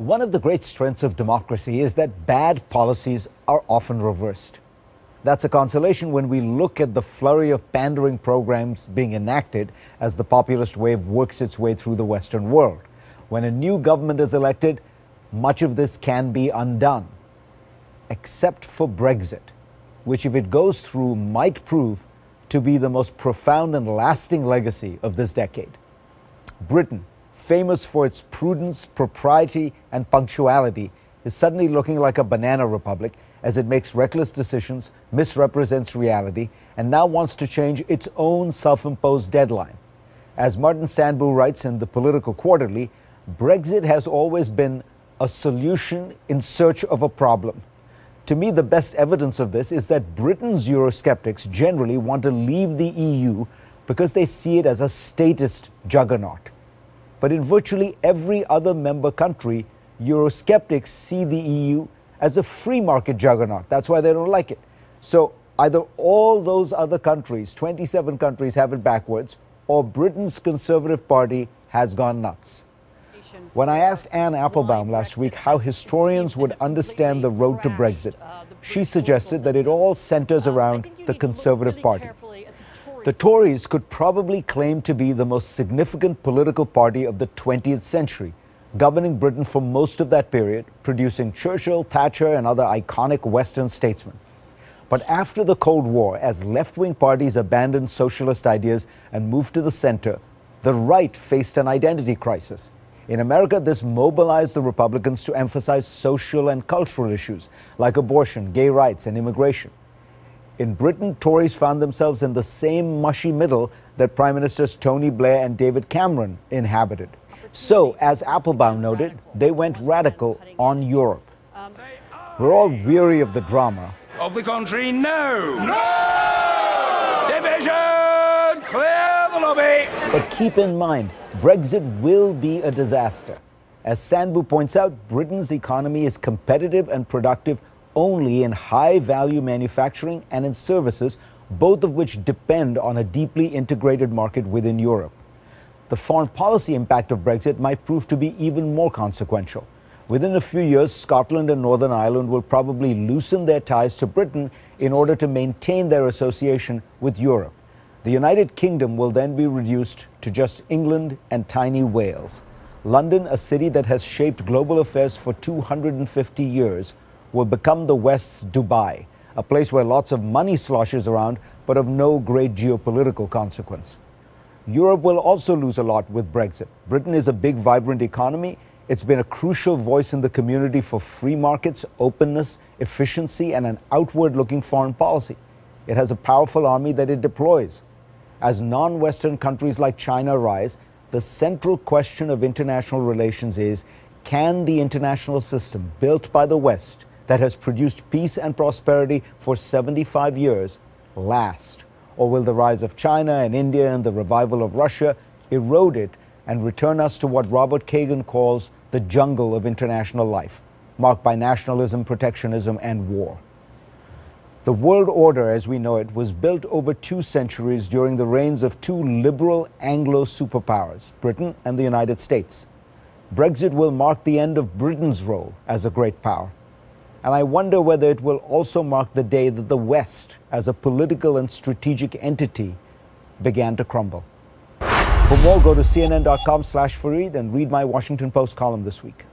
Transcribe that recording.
One of the great strengths of democracy is that bad policies are often reversed. That's a consolation when we look at the flurry of pandering programs being enacted as the populist wave works its way through the Western world. When a new government is elected, much of this can be undone, except for Brexit, which, if it goes through, might prove to be the most profound and lasting legacy of this decade. Britain, famous for its prudence, propriety, and punctuality, is suddenly looking like a banana republic as it makes reckless decisions, misrepresents reality, and now wants to change its own self-imposed deadline. As Martin Sandbu writes in the Political Quarterly, Brexit has always been a solution in search of a problem. To me, the best evidence of this is that Britain's Eurosceptics generally want to leave the EU because they see it as a statist juggernaut. But in virtually every other member country, Eurosceptics see the EU as a free market juggernaut. That's why they don't like it. So either all those other countries, 27 countries, have it backwards, or Britain's Conservative Party has gone nuts. When I asked Anne Applebaum last week how historians would understand the road to Brexit, she suggested that it all centers around the Conservative Party. The Tories could probably claim to be the most significant political party of the 20th century, governing Britain for most of that period, producing Churchill, Thatcher, and other iconic Western statesmen. But after the Cold War, as left-wing parties abandoned socialist ideas and moved to the center, the right faced an identity crisis. In America, this mobilized the Republicans to emphasize social and cultural issues like abortion, gay rights, and immigration. In Britain, Tories found themselves in the same mushy middle that Prime Ministers Tony Blair and David Cameron inhabited. So, as Applebaum noted, they went radical on Europe. We're all weary of the drama. Of the country, no! No! Division! Clear the lobby! But keep in mind, Brexit will be a disaster. As Sandbu points out, Britain's economy is competitive and productive only in high-value manufacturing and in services, both of which depend on a deeply integrated market within Europe. The foreign policy impact of Brexit might prove to be even more consequential. Within a few years, Scotland and Northern Ireland will probably loosen their ties to Britain in order to maintain their association with Europe. The United Kingdom will then be reduced to just England and tiny Wales. London, a city that has shaped global affairs for 250 years, will become the West's Dubai, a place where lots of money sloshes around, but of no great geopolitical consequence. Europe will also lose a lot with Brexit. Britain is a big, vibrant economy. It's been a crucial voice in the community for free markets, openness, efficiency, and an outward-looking foreign policy. It has a powerful army that it deploys. As non-Western countries like China rise, the central question of international relations is, can the international system built by the West that has produced peace and prosperity for 75 years last? Or will the rise of China and India and the revival of Russia erode it and return us to what Robert Kagan calls the jungle of international life, marked by nationalism, protectionism, and war? The world order as we know it was built over 2 centuries during the reigns of 2 liberal Anglo superpowers, Britain and the United States. Brexit will mark the end of Britain's role as a great power. And I wonder whether it will also mark the day that the West, as a political and strategic entity, began to crumble. For more, go to cnn.com/Fareed and read my Washington Post column this week.